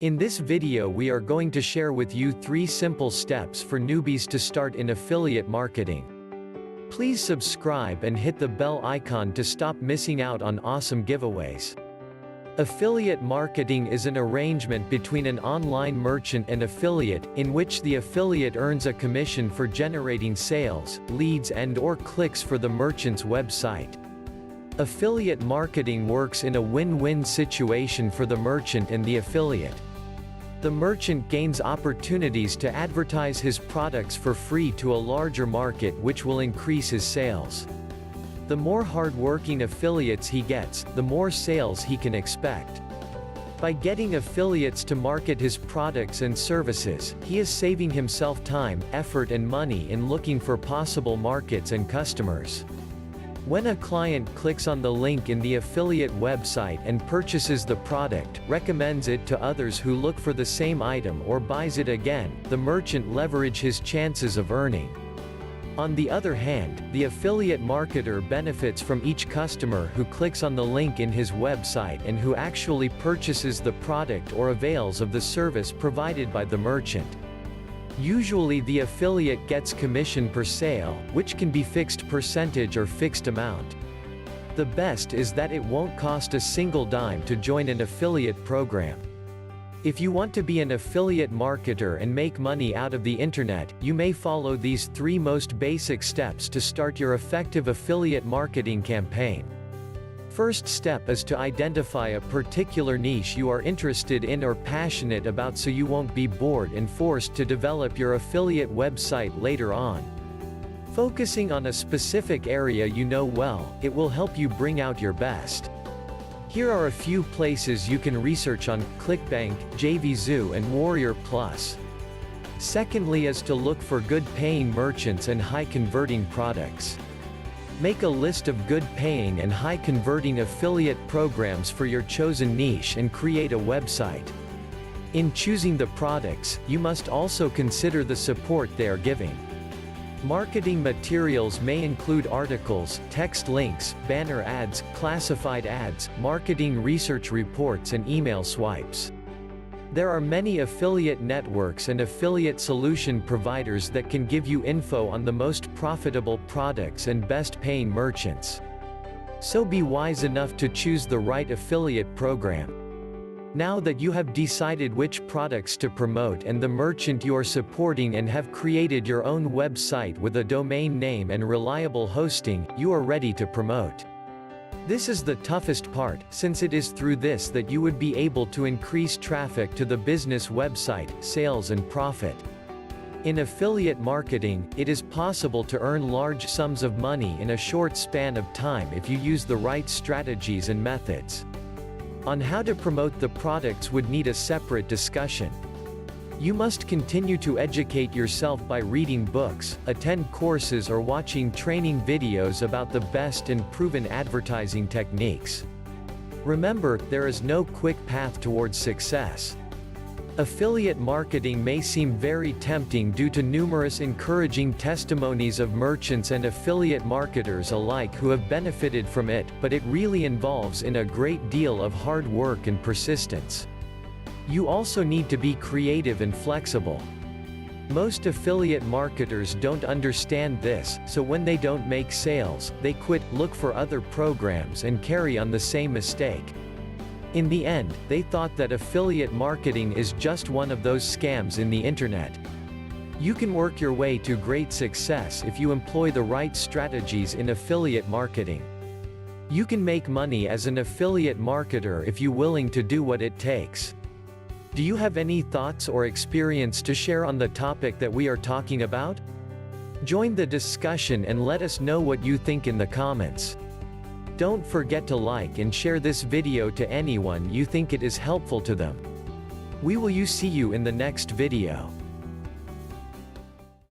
In this video we are going to share with you 3 simple steps for newbies to start in affiliate marketing. Please subscribe and hit the bell icon to stop missing out on awesome giveaways. Affiliate marketing is an arrangement between an online merchant and affiliate, in which the affiliate earns a commission for generating sales, leads and/or clicks for the merchant's website. Affiliate marketing works in a win-win situation for the merchant and the affiliate. The merchant gains opportunities to advertise his products for free to a larger market, which will increase his sales. The more hard-working affiliates he gets, the more sales he can expect. By getting affiliates to market his products and services, he is saving himself time, effort and money in looking for possible markets and customers. When a client clicks on the link in the affiliate website and purchases the product, recommends it to others who look for the same item or buys it again, the merchant leverages his chances of earning. On the other hand, the affiliate marketer benefits from each customer who clicks on the link in his website and who actually purchases the product or avails of the service provided by the merchant. Usually the affiliate gets commission per sale, which can be fixed percentage or fixed amount. The best is that it won't cost a single dime to join an affiliate program. If you want to be an affiliate marketer and make money out of the internet, you may follow these 3 most basic steps to start your effective affiliate marketing campaign. First step is to identify a particular niche you are interested in or passionate about, so you won't be bored and forced to develop your affiliate website later on. Focusing on a specific area you know well, it will help you bring out your best. Here are a few places you can research on: ClickBank, JVZoo and Warrior Plus. Secondly is to look for good paying merchants and high converting products. Make a list of good paying and high converting affiliate programs for your chosen niche and create a website. In choosing the products, you must also consider the support they are giving. Marketing materials may include articles, text links, banner ads, classified ads, marketing research reports and email swipes. There are many affiliate networks and affiliate solution providers that can give you info on the most profitable products and best paying merchants. So be wise enough to choose the right affiliate program. Now that you have decided which products to promote and the merchant you are supporting and have created your own website with a domain name and reliable hosting, you are ready to promote. This is the toughest part, since it is through this that you would be able to increase traffic to the business website, sales and profit. In affiliate marketing, it is possible to earn large sums of money in a short span of time if you use the right strategies and methods. On how to promote the products would need a separate discussion. You must continue to educate yourself by reading books, attend courses or watching training videos about the best and proven advertising techniques. Remember, there is no quick path towards success. Affiliate marketing may seem very tempting due to numerous encouraging testimonies of merchants and affiliate marketers alike who have benefited from it, but it really involves a great deal of hard work and persistence. You also need to be creative and flexible. Most affiliate marketers don't understand this, so when they don't make sales, they quit, look for other programs and carry on the same mistake. In the end, they thought that affiliate marketing is just one of those scams in the internet. You can work your way to great success if you employ the right strategies in affiliate marketing. You can make money as an affiliate marketer if you're willing to do what it takes. Do you have any thoughts or experience to share on the topic that we are talking about? Join the discussion and let us know what you think in the comments. Don't forget to like and share this video to anyone you think it is helpful to them. We will see you in the next video.